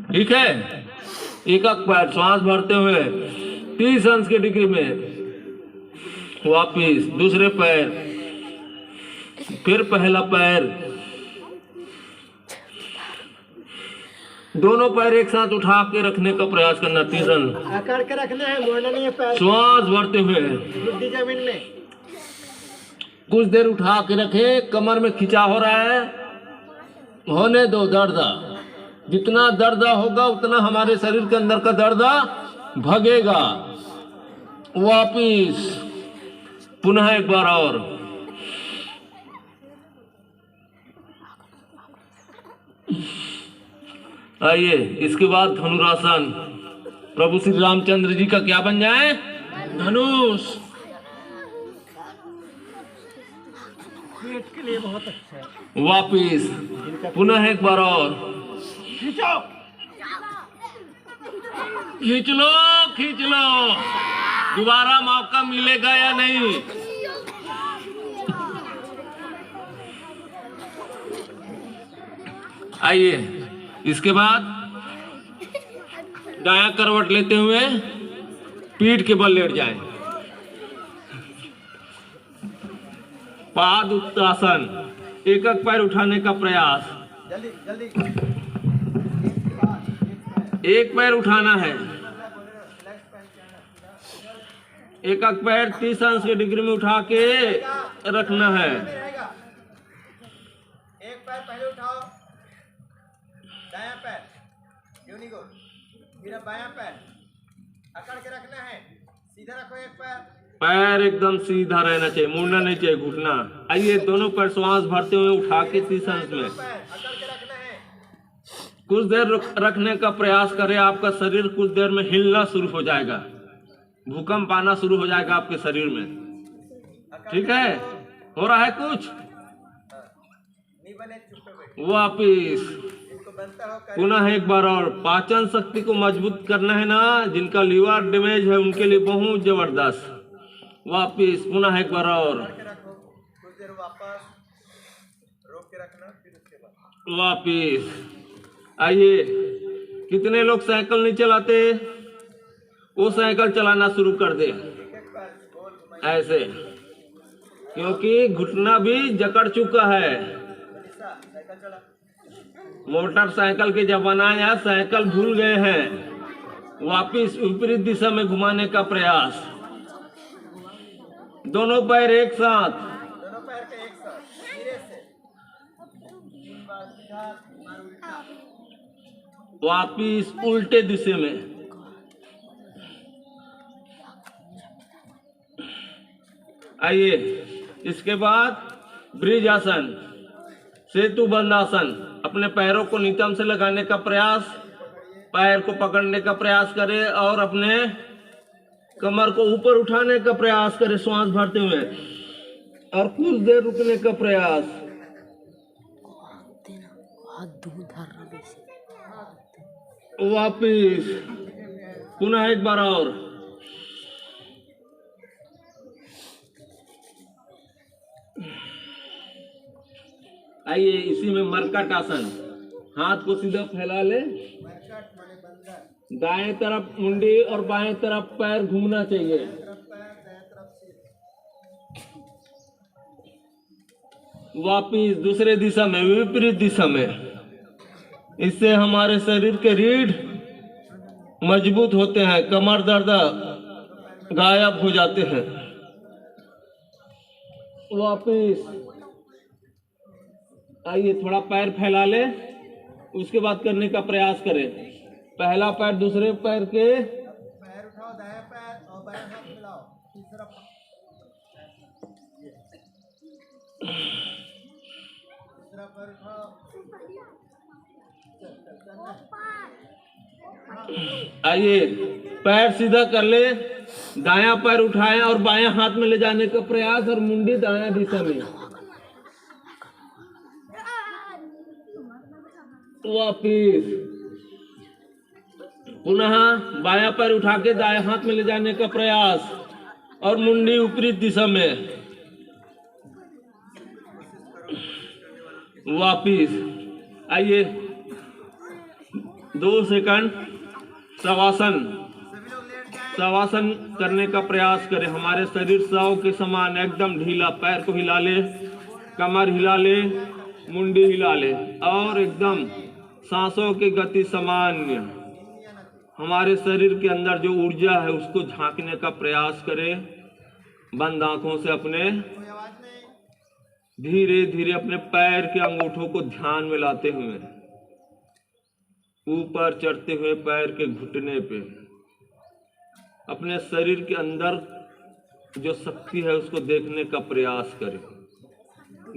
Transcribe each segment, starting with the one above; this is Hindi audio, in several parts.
ठीक है। एक एक पैर श्वास भरते हुए 30 अंश की डिग्री में वापिस दूसरे पैर, फिर पहला पैर, दोनों पैर एक साथ उठा के रखने का प्रयास करना। 30 अंश अकड़ के रखना है, मोड़ना नहीं है पैर। श्वास भरते हुए बुद्धि जमीन में। कुछ देर उठा के रखे। कमर में खिंचा हो रहा है, होने दो दर्द। जितना दर्द होगा उतना हमारे शरीर के अंदर का दर्द भगेगा। वापिस पुनः एक बार और। आइए, इसके बाद धनुरासन। प्रभु श्री रामचंद्र जी का क्या बन जाए? धनुष। पेट के लिए बहुत अच्छा है। वापिस पुनः एक बार और। खींचो, खींच लो, खींच लो। दोबारा मौका मिलेगा या नहीं? आइए, इसके बाद दायां करवट लेते हुए पीठ के बल लेट जाएं। पाद उत्तासन। एक एक पैर उठाने का प्रयास। जल्दी जल्दी। एक पैर उठाना है। एक एक पैर 30 अंश की डिग्री में उठा के रखना है। एक पैर पहले उठाओ, दायां पैर यूनिगो, फिर बायां पैर अकड़ के रखना है। सीधा रखो एक पैर। पैर एकदम सीधा रहना चाहिए, मुड़ना नहीं चाहिए, घुटना। आइए, दोनों पैर श्वास भरते हुए उठा के 30 अंश में पैर अकड़ के रखना है। कुछ देर रखने का प्रयास करें। आपका शरीर कुछ देर में हिलना शुरू हो जाएगा, भूकंप आना शुरू हो जाएगा आपके शरीर में। ठीक है, हो रहा है कुछ? वापिस पुनः एक बार और। पाचन शक्ति को मजबूत करना है ना, जिनका लीवर डैमेज है उनके लिए बहुत जबरदस्त। वापिस पुनः एक बार और। कुछ देर वापस रोक के रखना, फिर उसके बाद वापिस। आइए, कितने लोग साइकिल नहीं चलाते? वो साइकिल चलाना शुरू कर दे ऐसे, क्योंकि घुटना भी जकड़ चुका है। मोटरसाइकिल के जमाना या साइकिल भूल गए हैं। वापिस विपरीत दिशा में घुमाने का प्रयास। दोनों पैर एक साथ। दोनों पैर के एक साथ धीरे से। वापिस उल्टे दिशे में। आइए, इसके बाद ब्रिजासन, सेतु बंधासन। अपने पैरों को नितंब से लगाने का प्रयास, पैर को पकड़ने का प्रयास करें और अपने कमर को ऊपर उठाने का प्रयास करें श्वास भरते हुए, और कुछ देर रुकने का प्रयास। वापिस पुनः एक बार और। आइए, इसी में मरकट आसन। हाथ को सीधा फैला ले। दाएं तरफ मुंडी और बाएं तरफ पैर घूमना चाहिए। वापिस दूसरे दिशा में, विपरीत दिशा में। इससे हमारे शरीर के रीढ़ मजबूत होते हैं, कमर दर्द गायब हो जाते हैं। वापिस आइए, थोड़ा पैर फैला ले, उसके बाद करने का प्रयास करें। पहला पैर दूसरे पैर के, पैर उठाओ, दायां पैर और बायां हाथ मिलाओ। तीसरा पैर उठाओ। आइए, पैर सीधा कर ले, दायां पैर उठाएं और बायां हाथ में ले जाने का प्रयास, और मुंडी दायां दिशा में। वापिस पुनः बायां पैर उठा के दाएं हाथ में ले जाने का प्रयास, और मुंडी ऊपरी दिशा में। वापिस आइए, 2 सेकंड शवासन। सभी लोग लेट जाएं। शवासन करने का प्रयास करें। हमारे शरीर शव के समान एकदम ढीला, पैर को हिला ले, कमर हिला ले, मुंडी हिला ले और एकदम सांसों की गति सामान्य। हमारे शरीर के अंदर जो ऊर्जा है उसको झांकने का प्रयास करें। बंद आंखों से अपने कोई आवाज नहीं। धीरे धीरे अपने पैर के अंगूठों को ध्यान में लाते हुए ऊपर चढ़ते हुए पैर के घुटने पे अपने शरीर के अंदर जो शक्ति है उसको देखने का प्रयास करें।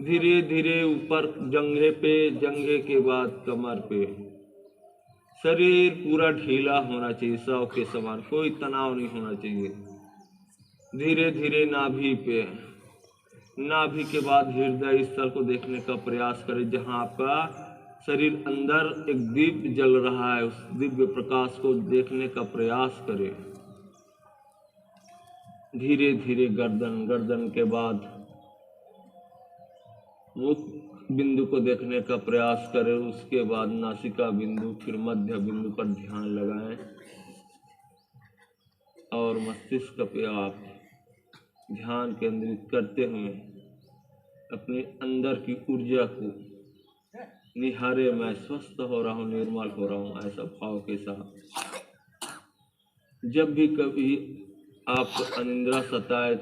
धीरे धीरे ऊपर जंघे पे, जंघे के बाद कमर पे। शरीर पूरा ढीला होना चाहिए, शव के समान, कोई तनाव नहीं होना चाहिए। धीरे धीरे नाभि पे, नाभि के बाद हृदय स्थल को देखने का प्रयास करें जहां आपका शरीर अंदर एक दीप जल रहा है। उस दिव्य प्रकाश को देखने का प्रयास करें। धीरे धीरे गर्दन, गर्दन के बाद मुख बिंदु को देखने का प्रयास करें। उसके बाद नासिका बिंदु, फिर मध्य बिंदु पर ध्यान लगाएं और मस्तिष्क पे आप ध्यान केंद्रित करते हुए अपने अंदर की ऊर्जा को निहारे। मैं स्वस्थ हो रहा हूँ, निर्मल हो रहा हूँ, ऐसा भाव के साथ। जब भी कभी आपको अनिद्रा सताए,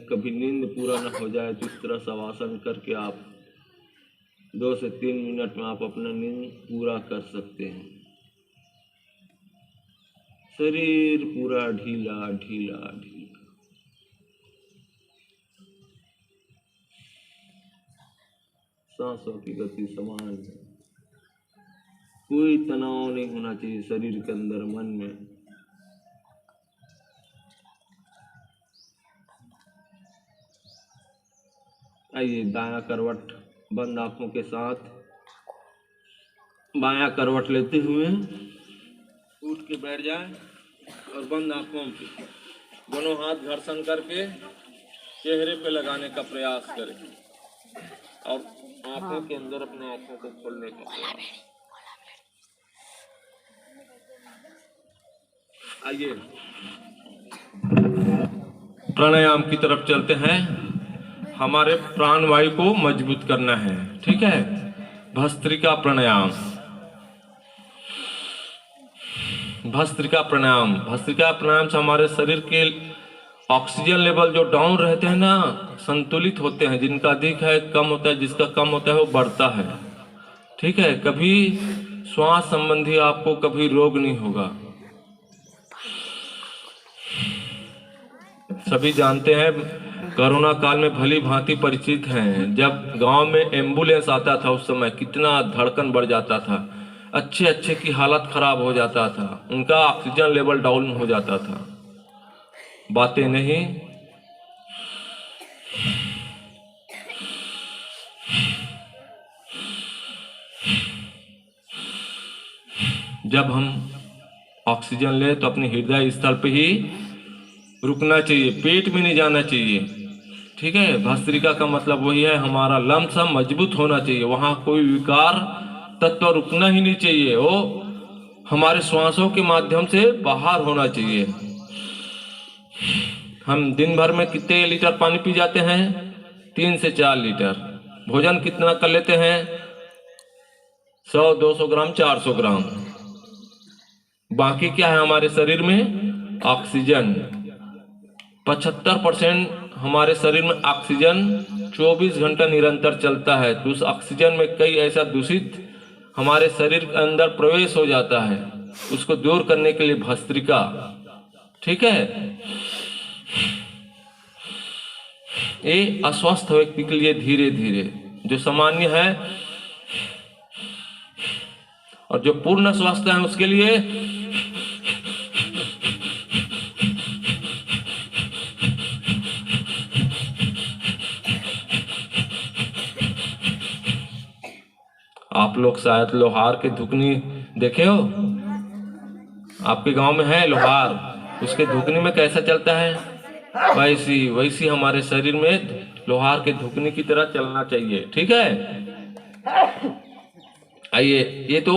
कभी नींद पूरा न हो जाए तो इस तरह शवासन करके आप 2 से 3 मिनट में आप अपना नींद पूरा कर सकते हैं। शरीर पूरा ढीला ढीला ढीला। सांसों की गति समान है। कोई तनाव नहीं होना चाहिए शरीर के अंदर, मन में। आइए दायां करवट बंद आंखों के साथ बायां करवट लेते हुए उठ के बैठ जाएं और बंद आंखों पे दोनों हाथ घर्षण करके चेहरे पे लगाने का प्रयास करें और आंखों के अंदर अपने आंखों को खोलने का प्रयास। आइए प्राणायाम की तरफ चलते हैं। हमारे प्राणवायु को मजबूत करना है, ठीक है। भस्त्रिका प्राणायाम। भस्त्रिका प्राणायाम, भस्त्रिका प्राणायाम से हमारे शरीर के ऑक्सीजन लेवल जो डाउन रहते हैं ना, संतुलित होते हैं। जिनका अधिक है कम होता है, जिसका कम होता है वो बढ़ता है, ठीक है। कभी श्वास संबंधी आपको कभी रोग नहीं होगा। सभी जानते हैं, कोरोना काल में भली भांति परिचित हैं। जब गांव में एम्बुलेंस आता था उस समय कितना धड़कन बढ़ जाता था, अच्छे अच्छे की हालत खराब हो जाता था, उनका ऑक्सीजन लेवल डाउन हो जाता था। बातें नहीं, जब हम ऑक्सीजन ले तो अपने हृदय स्थल पे ही रुकना चाहिए, पेट में नहीं जाना चाहिए, ठीक है। भस्त्रिका का मतलब वही है, हमारा लम्स मजबूत होना चाहिए, वहां कोई विकार तत्व रुकना ही नहीं चाहिए, वो हमारे श्वासों के माध्यम से बाहर होना चाहिए। हम दिन भर में कितने लीटर पानी पी जाते हैं? 3 से 4 लीटर। भोजन कितना कर लेते हैं? 100-200 ग्राम, 400 ग्राम। बाकी क्या है हमारे शरीर में? ऑक्सीजन। 75% हमारे शरीर में ऑक्सीजन 24 घंटा निरंतर चलता है। तो उस ऑक्सीजन में कई ऐसा दूषित हमारे शरीर के अंदर प्रवेश हो जाता है, उसको दूर करने के लिए भस्त्रिका, ठीक है। ये अस्वस्थ व्यक्ति के लिए धीरे धीरे, जो सामान्य है और जो पूर्ण स्वस्थ है उसके लिए आप लोग शायद लोहार के धुकनी देखे हो, आपके गांव में है लोहार, उसके धुकनी में कैसा चलता है? वैसी हमारे शरीर में लोहार के धुकनी की तरह चलना चाहिए, ठीक है। आइए, ये तो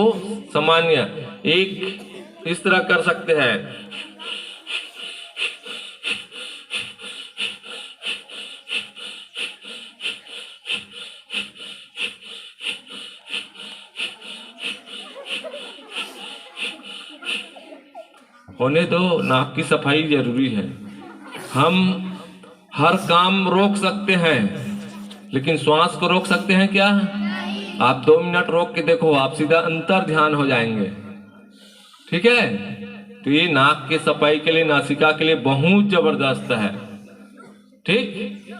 सामान्य, एक इस तरह कर सकते हैं। होने दो, नाक की सफाई जरूरी है। हम हर काम रोक सकते हैं, लेकिन श्वास को रोक सकते हैं क्या? आप 2 मिनट रोक के देखो, आप सीधा अंतर ध्यान हो जाएंगे। ठीक है, तो ये नाक की सफाई के लिए, नासिका के लिए बहुत जबरदस्त है। ठीक,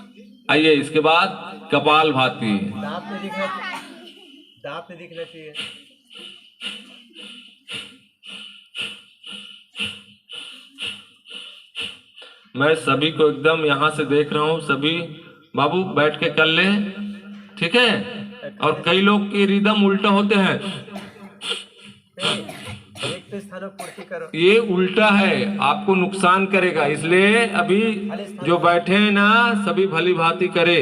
आइए इसके बाद कपाल भाती। दांत में दिखना चाहिए, दांत में दिखना चाहिए। मैं सभी को एकदम यहाँ से देख रहा हूँ, सभी बाबू बैठ के कर ले, ठीक है। और कई लोग की रिदम उल्टा होते हैं, एक तो स्थानों को पूर्ति करो। ये उल्टा है, आपको नुकसान करेगा। इसलिए अभी जो बैठे हैं ना, सभी भली भांति करे,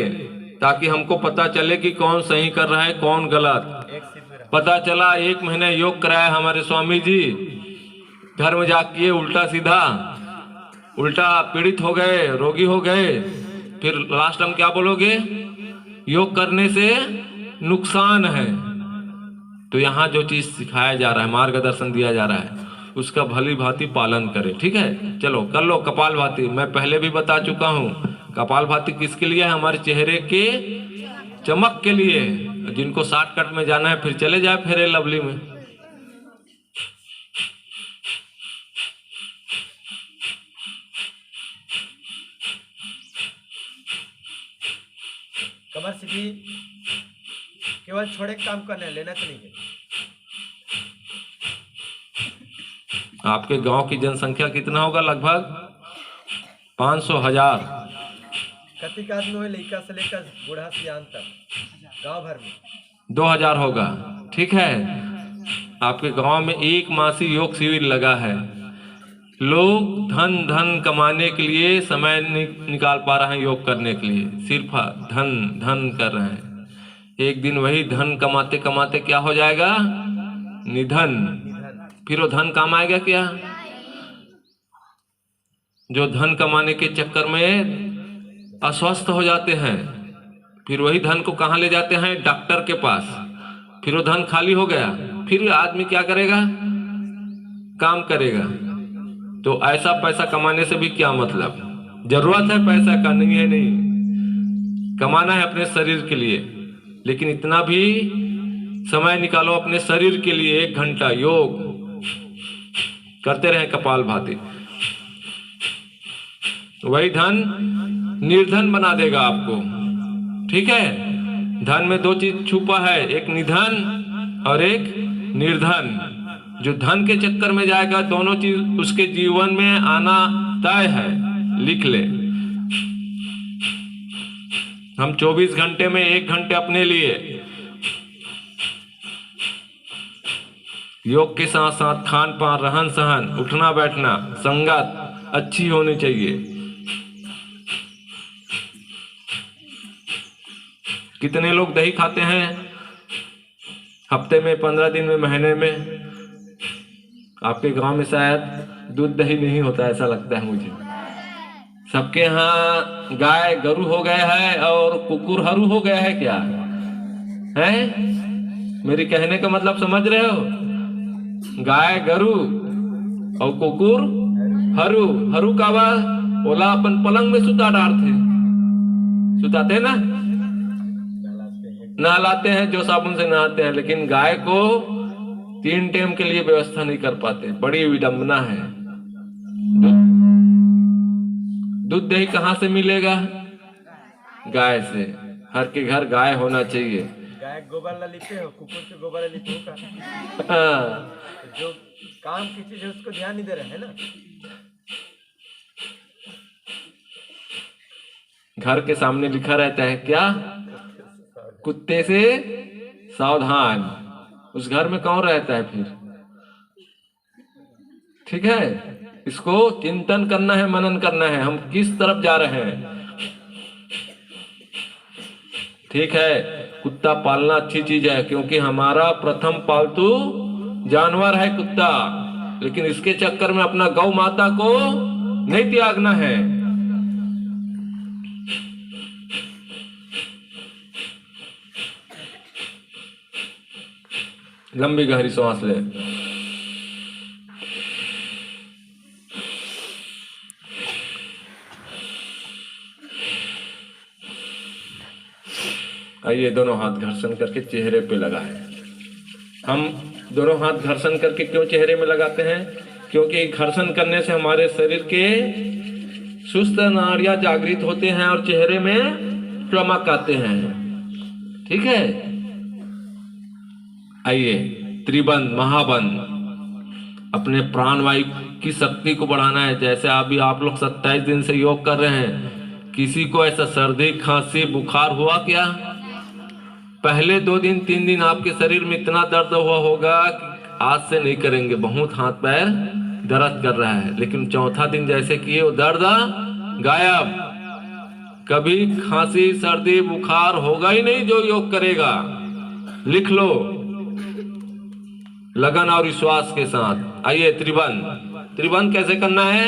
ताकि हमको पता चले कि कौन सही कर रहा है कौन गलत। एक सीट में रहो। पता चला 1 महीने योग कराया हमारे स्वामी जी, घर में जाके उल्टा सीधा, उल्टा पीड़ित हो गए, रोगी हो गए, फिर लास्ट हम क्या बोलोगे? योग करने से नुकसान है। तो यहाँ जो चीज सिखाया जा रहा है, मार्गदर्शन दिया जा रहा है, उसका भली भांति पालन करें। ठीक है, चलो कर लो कपाल भाती। मैं पहले भी बता चुका हूँ, कपाल भाती किसके लिए है? हमारे चेहरे के चमक के लिए। जिनको शॉर्टकट में जाना है फिर चले जाए फेयर लवली में। कमर सीधी, केवल छोड़े काम करना है, लेना तो नहीं है। आपके गांव की जनसंख्या कितना होगा? लगभग 500,000। कति का आदमी हो, लड़का से लेकर बूढ़ा सियान तक, गांव भर में 2000 होगा। ठीक है, आपके गांव में 1 मासी योग शिविर लगा है। लोग धन कमाने के लिए समय निकाल पा रहे हैं योग करने के लिए, सिर्फ धन कर रहे हैं। एक दिन वही धन कमाते कमाते क्या हो जाएगा? निधन। फिर वो धन काम आएगा क्या? जो धन कमाने के चक्कर में अस्वस्थ हो जाते हैं, फिर वही धन को कहाँ ले जाते हैं? डॉक्टर के पास। फिर वो धन खाली हो गया, फिर आदमी क्या करेगा? काम करेगा। तो ऐसा पैसा कमाने से भी क्या मतलब? जरूरत है पैसा का, नहीं है नहीं, कमाना है अपने शरीर के लिए, लेकिन इतना भी समय निकालो अपने शरीर के लिए। 1 घंटा योग करते रहें, कपाल भाती। वही धन निर्धन बना देगा आपको। ठीक है, धन में 2 चीज छुपा है, एक निधन और एक निर्धन। जो धन के चक्कर में जाएगा, दोनों चीज उसके जीवन में आना तय है, लिख ले। हम 24 घंटे में 1 घंटे अपने लिए योग के साथ साथ खान पान, रहन सहन, उठना बैठना, संगत अच्छी होनी चाहिए। कितने लोग दही खाते हैं हफ्ते में, 15 दिन में, महीने में? आपके गांव में शायद दूध दही नहीं होता, ऐसा लगता है मुझे। सबके यहाँ गाय गरु हो गया है और कुकुर हरू हो गया है क्या है? मेरी कहने का मतलब समझ रहे हो? गाय गरु और कुकुर हरू। हरू का बात ओला अपन पलंग में सुता डालते, सुताते ना, नहलाते हैं, जो साबुन से नहाते हैं, लेकिन गाय को 3 टाइम के लिए व्यवस्था नहीं कर पाते। बड़ी विडंबना है। दूध दही कहाँ से मिलेगा? गाय से। हर के घर गाय होना चाहिए। गाय गोबर ला लिपे हो, कुकुर के गोबर ला लिपे हो का? हाँ। जो काम की चीज है उसको ध्यान नहीं दे रहे हैं ना। घर के सामने लिखा रहता है क्या? कुत्ते से सावधान। उस घर में कौन रहता है फिर? ठीक है, इसको चिंतन करना है, मनन करना है, हम किस तरफ जा रहे हैं। ठीक है, कुत्ता पालना अच्छी चीज है, क्योंकि हमारा प्रथम पालतू जानवर है कुत्ता, लेकिन इसके चक्कर में अपना गौ माता को नहीं त्यागना है। लंबी गहरी सांस ले। आइए दोनों हाथ घर्षण करके चेहरे पे लगाएं। हम दोनों हाथ घर्षण करके क्यों चेहरे में लगाते हैं? क्योंकि घर्षण करने से हमारे शरीर के सुस्त नाड़ियां जागृत होते हैं और चेहरे में चमक आते हैं। ठीक है, आइए त्रिबंध महाबंध, अपने प्राणवायु की शक्ति को बढ़ाना है। जैसे अभी आप लोग 27 दिन से योग कर रहे हैं, किसी को ऐसा सर्दी खांसी बुखार हुआ क्या? पहले 2 दिन 3 दिन आपके शरीर में इतना दर्द हुआ होगा कि आज से नहीं करेंगे, बहुत हाथ पैर दर्द कर रहा है, लेकिन चौथा दिन जैसे किए वो दर्द गायब। कभी खांसी सर्दी बुखार होगा ही नहीं जो योग करेगा। लिख लो लगन और विश्वास के साथ। आइए त्रिबंध। त्रिबंध कैसे करना है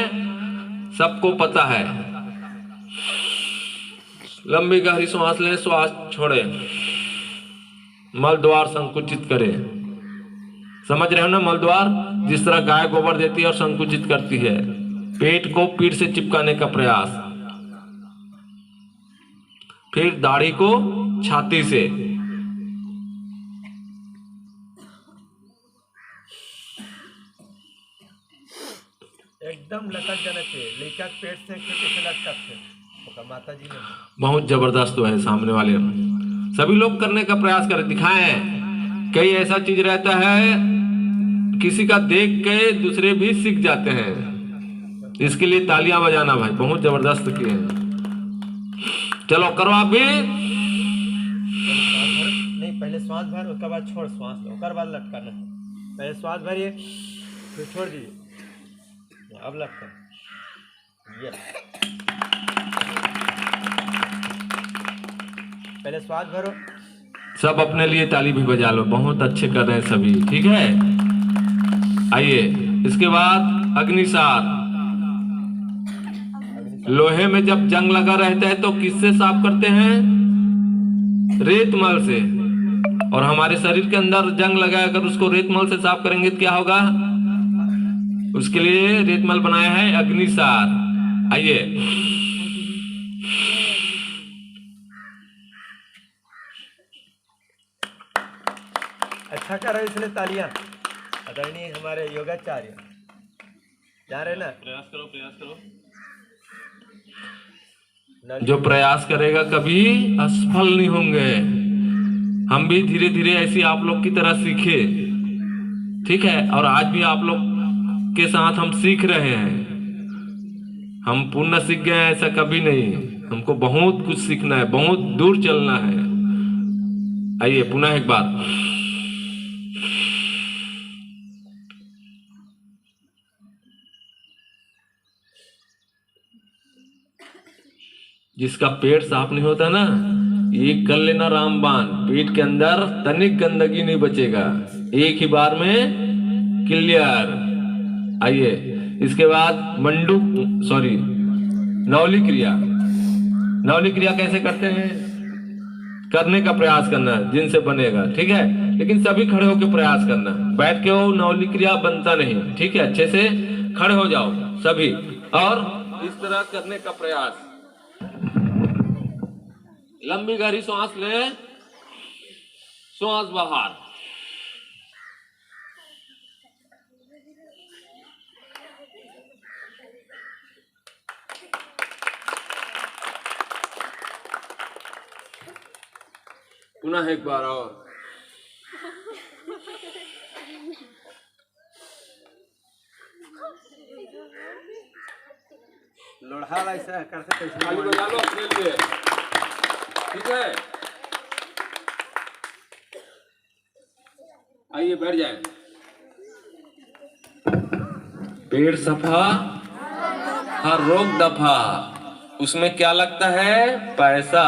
सबको पता है। लंबी गहरी सांस लें, श्वास छोड़े, मल द्वार संकुचित करें। समझ रहे हो ना? मल द्वार जिस तरह गाय गोबर देती है और संकुचित करती है। पेट को पीठ से चिपकाने का प्रयास, फिर दाढ़ी को छाती से। एकदम लटक जाना चाहिए, लेकर पेट से कैसे लटकत है माता जी ने। बहुत जबरदस्त है सामने वाले। सभी लोग करने का प्रयास करें, दिखाएं। कई ऐसा चीज रहता है किसी का देख के दूसरे भी सीख जाते हैं। इसके लिए तालियां बजाना भाई, बहुत जबरदस्त किए हैं। चलो करो आप भी। नहीं, पहले श्वास भर, उसके बाद छोड़ श्वास, उसके बाद लटकाना। पहले श्वास भरिए फिर छोड़ दीजिए, अब लटका। ये पहले श्वास भरो। सब अपने लिए ताली भी बजा लो, बहुत अच्छे कर रहे हैं सभी। ठीक है, आइए इसके बाद अग्निसार। लोहे में जब जंग लगा रहता है तो किससे साफ करते हैं? रेतमल से। और हमारे शरीर के अंदर जंग लगा, अगर उसको रेतमल से साफ करेंगे तो क्या होगा? उसके लिए रेतमल बनाया है अग्निसार। आइए अच्छा कर रहे हो, इसलिए तालियां। आदरणीय हमारे योगाचार्य जा रहे ना। प्रयास करो, प्रयास करो। जो प्रयास करेगा कभी असफल नहीं होंगे। हम भी धीरे धीरे ऐसी आप लोग की तरह सीखे। ठीक है, और आज भी आप लोग के साथ हम सीख रहे हैं। हम पूर्ण सीख गए हैं ऐसा कभी नहीं। हमको बहुत कुछ सीखना है, बहुत दूर चलना है। आइए पुनः एक बार। जिसका पेट साफ नहीं होता ना, ये कर लेना रामबाण। पेट के अंदर तनिक गंदगी नहीं बचेगा, एक ही बार में क्लियर। आइए इसके बाद नवली क्रिया। नवली क्रिया कैसे करते हैं? करने का प्रयास करना जिनसे बनेगा। ठीक है, लेकिन सभी खड़े होकर प्रयास करना। बैठ के वो नवली क्रिया बनता नहीं। ठीक है, अच्छे से खड़े हो जाओ सभी और इस तरह करने का प्रयास। लंबी गहरी सांस ले, सांस बाहर। पुनः एक बार और। लोढ़ा ऐसा करते कैसे? ताली बजा लो अपने लिए। ठीक है, आइए बैठ जाए। पेट सफा, हर रोग दफा। उसमें क्या लगता है? पैसा।